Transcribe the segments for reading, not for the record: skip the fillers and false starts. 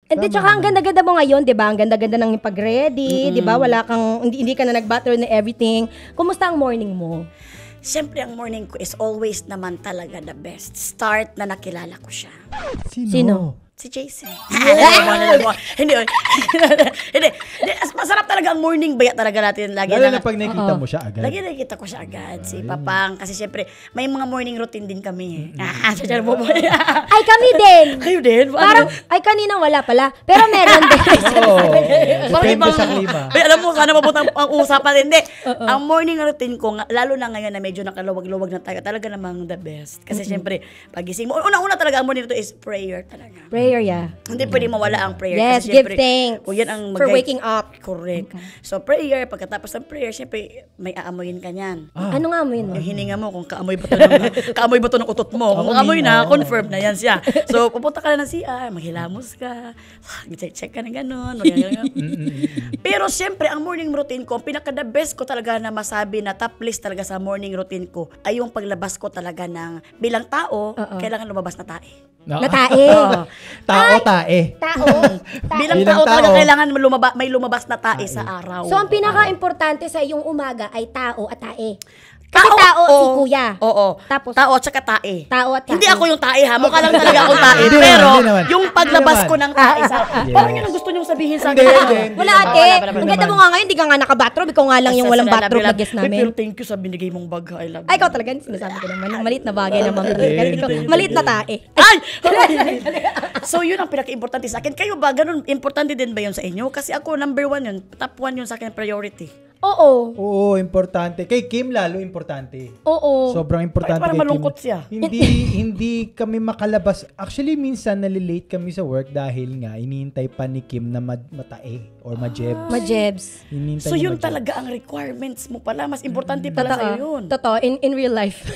And then, tsaka ang ganda-ganda mo ngayon, di ba? Ang ganda-ganda ng pag-ready, di ba? Wala kang, hindi ka na nag-butter na everything. Kumusta ang morning mo? Siyempre, ang morning ko is always naman talaga the best. Start na nakilala ko siya. Sino? Si Jason. Hindi. Masarap talaga ang morning baya talaga natin. Lagi na pag nakikita mo siya agad. Lagi nakikita ko siya agad. Si Papang. Kasi syempre, may mga morning routine din kami. Ay, kami din. Kayo din? Parang, ay, kanina wala pala. Pero meron din. Depende sa klima. Ay, alam mo, sana mabuti ang usapan. Hindi. Ang morning routine ko, lalo na ngayon na medyo nakaluwag-luwag na tayo, talaga namang the best. Kasi syempre, pagising mo, una-una talaga ang morning routine is prayer talaga. Prayer, yeah. Hindi pwede mawala ang prayer. Yes, kasi give syempre, thanks kung yan ang for waking up. Correct. So, prayer, pagkatapos ng prayer, syempre, may aamoyin ka niyan. Ano nga mo yun? Yung hininga mo, kung kaamoy ba to ng utot mo. Kung amoy na, confirm na yan siya. So, pupunta ka na ng CR, maghilamos ka, check ka na gano'n. Pero syempre, ang morning routine ko, pinaka-the best ko talaga na masabi na top list talaga sa morning routine ko ay yung paglabas ko talaga ng bilang tao, kailangan lumabas na tae. Natae. Tae. Bilang tao talaga kailangan may lumabas na tae sa araw. So, ang pinaka-importante sa iyong umaga ay tao at tae. Kasi tao si kuya. Oo. Tapos, tao at saka tae. Tao at tae. Hindi ako yung tae ha. Mukha lang talaga akong tae. Hindi Pero naman. yung paglabas ko ng tae sa... Parang yun ang gusto niyong sabihin sa akin. Wala ate. Ang ganda mo nga ngayon, hindi ka nga naka-bathrobe. Ikaw nga lang yung walang bathrobe na guest namin. Pero thank you sa binigay mong bag. I love you. Ay, ikaw talaga. Sinasabi ko naman. Yung maliit na bagay naman. Maliit na tae. Ay! So yun ang pinaka-importante sa akin. Kayo ba? Ganun, importante din ba yun sa inyo? Kasi ako, number 1 yun. Top 1 yun sa akin, priority. Oo. Oo, importante. Kay Kim lalo importante. Oo. Sobrang importante Parang kay malungkot Kim. siya. Hindi kami makalabas. Actually, minsan nalilate kami sa work dahil nga iniintay pa ni Kim na matae or majebs. Majebs. So yun talaga ang requirements mo pala. Mas importante pala sa'yo yun. Totoo. In real life.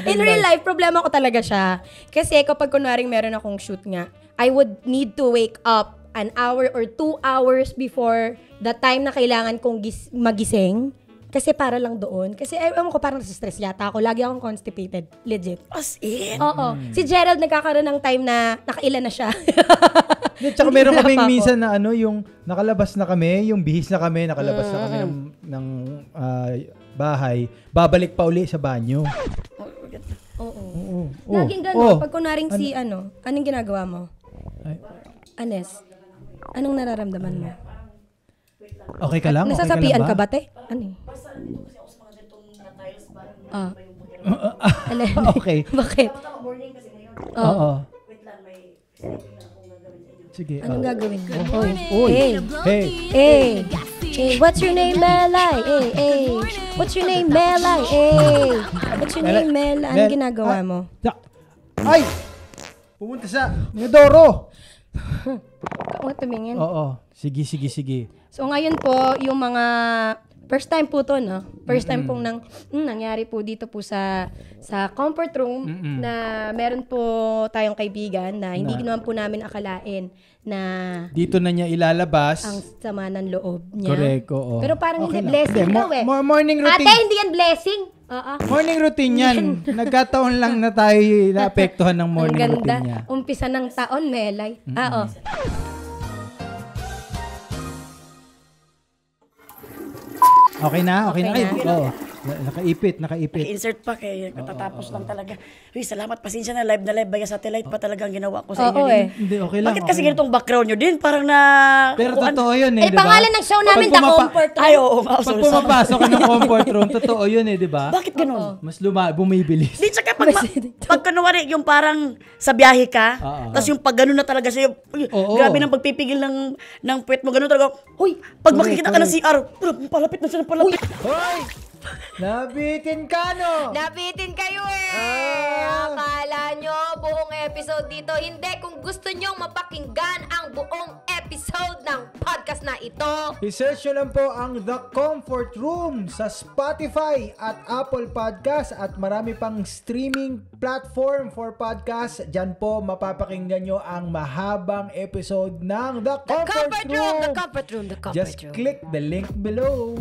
In real life, problema ko talaga siya. Kasi kapag kunwaring meron akong shoot nga, I would need to wake up an hour or 2 hours before the time na kailangan kong magising. Kasi para lang doon. Kasi ewan ko, parang nasa-stress yata ako. Lagi akong constipated. Legit. As in? Oo. Si Gerald nagkakaroon ng time na nakailan na siya. Tsaka meron kaming minsan na yung nakalabas na kami, yung bihis na kami, nakalabas na kami ng bahay, babalik pa uli sa banyo. Oo. Laging gano'n. Pag kunaring anong ginagawa mo? Anes, anong nararamdaman mo? Okay ka lang? Nasasapian ka ba, te? Ano Okay. Bakit? Oo. Sige. Anong gagawin mo? Hey. Hey, what's your name, Melay? Hey. What's your name, Melay? Hey. What's your name, Melay? Anong ginagawa mo? Ay! Pumunta sa Nedoro! Huwag tumingin. Oo. Sige. So ngayon po, yung mga first time po to, no? First time pong nangyari po dito po sa comfort room na meron po tayong kaibigan na hindi naman po namin akalain na dito na niya ilalabas ang sama ng loob niya. Correct, oo. Pero parang Okay hindi lang. blessing daw eh. Morning routine. Ate, hindi yan blessing. Morning routine yan. Nagkataon lang na tayo naapektuhan ng morning routine niya. Umpisa ng taon, Melay. Oo. Okay na? Ay, oo. Nakaipit. Insert pa kay katatapos lang talaga. Uy, salamat. Pasensya na live ba satellite pa talaga ang ginawa ko sa inyo din. Hindi, okay lang. Bakit kasi ganitong background nyo din? Parang na... Pero totoo yun diba? Pangalan ng show namin, The Comfort Room. Ay, oo. Pag pumapasok ka ng comfort room, totoo yun diba? Bakit ganun? Mas bumibilis. Di, tsaka pag kunwari, yung parang sa biyahe ka, tapos yung pag ganun na talaga sa'yo, grabe nang pagpipigil ng puwet mo, ganun talaga. Uy, pag makikita ka ng CR, palapit na siya, palapit. Hoy! Nabitin ka, no? Nabitin kayo eh! Akala nyo buong episode dito. Hindi, kung gusto nyong mapakinggan ang buong episode ng podcast na ito. I-search nyo lang po ang The Comfort Room sa Spotify at Apple Podcast at marami pang streaming platform for podcast. Diyan po mapapakinggan nyo ang mahabang episode ng The Comfort Room. The Comfort Room. Just click the link below.